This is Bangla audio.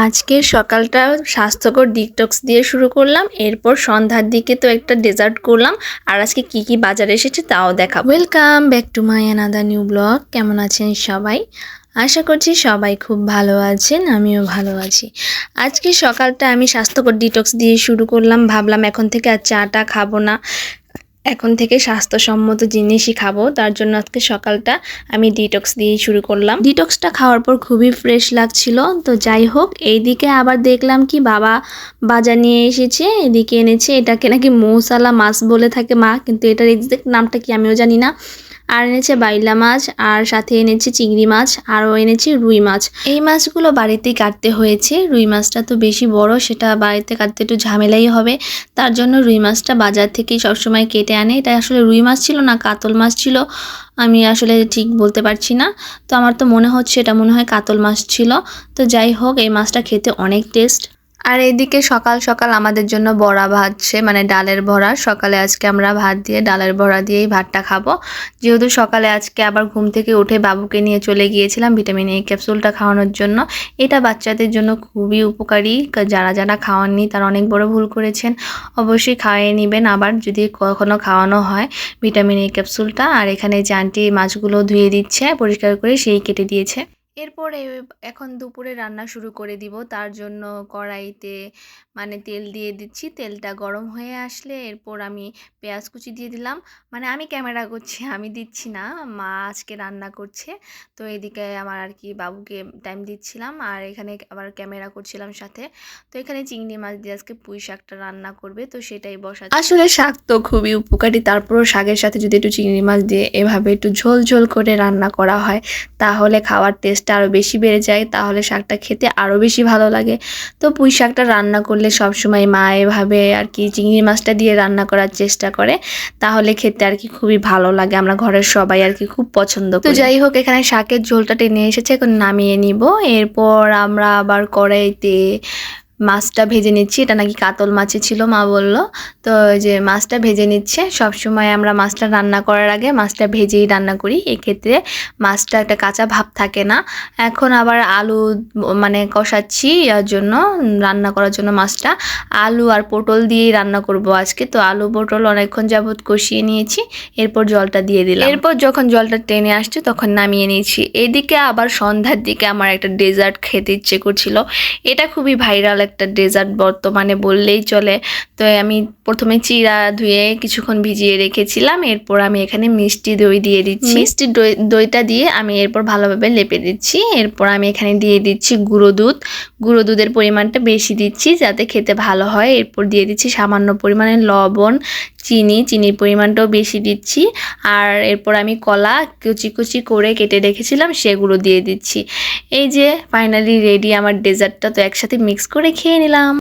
আজকের সকালটা স্বাস্থ্যকর ডিটক্স দিয়ে শুরু করলাম, এরপর সন্ধ্যার দিকে তো একটা ডেজার্ট করলাম। আর আজকে কি কি বাজারে এসেছে তাও দেখাবো। Welcome back to my another new blog. কেমন আছেন সবাই? আশা করছি সবাই খুব ভালো আছেন, আমিও ভালো আছি। আজকে সকালটা আমি স্বাস্থ্যকর ডিটক্স দিয়ে শুরু করলাম। ভাবলাম এখন থেকে আর চাটা খাবো না, এখন থেকে স্বাস্থ্যসম্মত জিনিসই খাবো। তার জন্য আজকে সকালটা আমি ডিটক্স দিয়েই শুরু করলাম। ডিটক্সটা খাওয়ার পর খুবই ফ্রেশ লাগছিল। তো যাই হোক, এইদিকে আবার দেখলাম কি বাবা বাজার নিয়ে এসেছে। এদিকে এনেছে এটাকে নাকি মৌসালা মাছ বলে থাকে মা, কিন্তু এটার এক্সাক্ট নামটা কি আমিও জানি না। আর এনেছে বাইলা মাছ, আর সাথে এনেছে চিংড়ি মাছ, আরও এনেছে রুই মাছ। এই মাছগুলো বাড়িতেই কাটতে হয়েছে। রুই মাছটা তো বেশি বড়, সেটা বাড়িতে কাটতে একটু ঝামেলাই হবে। তার জন্য রুই মাছটা বাজার থেকেই সবসময় কেটে আনে। এটা আসলে রুই মাছ ছিল না কাতল মাছ ছিল, আমি আসলে ঠিক বলতে পারছি না। তো আমার তো মনে হচ্ছে এটা মনে হয় কাতল মাছ ছিল। তো যাই হোক, এই মাছটা খেতে অনেক টেস্ট। আর এইদিকে সকাল সকাল আমাদের জন্য বড়া ভাজছে, মানে ডালের বড়া। সকালে আজকে আমরা ভাত দিয়ে ডালের বড়া দিয়েই ভাতটা খাবো, যেহেতু সকালে আজকে আবার ঘুম থেকে উঠে বাবুকে নিয়ে চলে গিয়েছিলাম ভিটামিন এ ক্যাপসুলটা খাওয়ানোর জন্য। এটা বাচ্চাদের জন্য খুবই উপকারী। যারা যারা খাওয়াননি তারা অনেক বড় ভুল করেছেন, অবশ্যই খাওয়াই নেবেন আবার যদি কখনো খাওয়ানো হয় ভিটামিন এ ক্যাপসুলটা। আর এখানে যে আন্টি মাছগুলো ধুয়ে দিচ্ছে পরিষ্কার করে, সেই কেটে দিয়েছে। এরপরে এখন দুপুরে রান্না শুরু করে দিব। তার জন্য কড়াইতে মানে তেল দিয়ে দিচ্ছি। তেলটা গরম হয়ে আসলে এরপর আমি পেঁয়াজ কুচি দিয়ে দিলাম। মানে আমি ক্যামেরা করছি, আমি দিচ্ছি না, মা আজকে রান্না করছে। তো এদিকে আমার আর কি বাবুকে টাইম দিচ্ছিলাম, আর এখানে আবার ক্যামেরা করছিলাম সাথে। তো এখানে চিংড়ি মাছ দিয়ে আজকে পুঁই শাকটা রান্না করবে, তো সেটাই বসা। আসলে শাক তো খুবই উপকারী, তারপরও শাকের সাথে যদি একটু চিংড়ি মাছ দিয়ে এভাবে একটু ঝোল ঝোল করে রান্না করা হয় তাহলে খাওয়ার টেস্টটা আরও বেশি বেড়ে যায়, তাহলে শাকটা খেতে আরও বেশি ভালো লাগে। তো পুঁই শাকটা রান্না করলে সবসময় মা এভাবে আর কি চিংড়ি মাছটা দিয়ে রান্না করার চেষ্টা করে, তাহলে খেতে আর কি খুবই ভালো লাগে। আমরা ঘরের সবাই আর কি খুব পছন্দ করি। তো যাই হোক, এখানে শাকের ঝোলটা টেনে এসেছে, এখন নামিয়ে নিব। এরপর আমরা আবার কড়াইতে মাছটা ভেজে নিচ্ছি। এটা নাকি কাতল মাছই ছিল মা বলল। তো ওই যে মাছটা ভেজে নিচ্ছে। সবসময় আমরা মাছটা রান্না করার আগে মাছটা ভেজেই রান্না করি, এক্ষেত্রে মাছটা একটা কাঁচা ভাব থাকে না। এখন আবার আলু মানে কষাচ্ছি এর জন্য, রান্না করার জন্য মাছটা। আলু আর পটল দিয়েই রান্না করব আজকে। তো আলু পটল অনেকক্ষণ যাবত কষিয়ে নিয়েছি, এরপর জলটা দিয়ে দিলাম। এরপর যখন জলটা টেনে আসছে তখন নামিয়ে নিয়েছি। এদিকে আবার সন্ধ্যার দিকে আমার একটা ডেজার্ট খেতে ইচ্ছে করছিল। এটা খুবই ভাইরাল একটা ডেজার্ট বর্তমানে বললেই চলে। তো আমি প্রথমে চিড়া ধুয়ে কিছুক্ষণ ভিজিয়ে রেখেছিলাম, এরপর আমি এখানে মিষ্টি দই দিয়ে দিচ্ছি। মিষ্টি দইটা দিয়ে আমি এরপর ভালোভাবে লেপে দিচ্ছি। এরপর আমি এখানে দিয়ে দিচ্ছি গুঁড়ো দুধ। গুঁড়ো দুধের পরিমাণটা বেশি দিচ্ছি যাতে খেতে ভালো হয়। এরপর দিয়ে দিচ্ছি সামান্য পরিমাণে লবণ, চিনির পরিমাণটাও বেশি দিচ্ছি। আর এরপর আমি কলা কুচি কুচি করে কেটে রেখেছিলাম সেগুলো দিয়ে দিচ্ছি। এই যে ফাইনালি রেডি আমার ডেজার্টটা। তো একসাথে মিক্স করে খেয়ে নিলাম।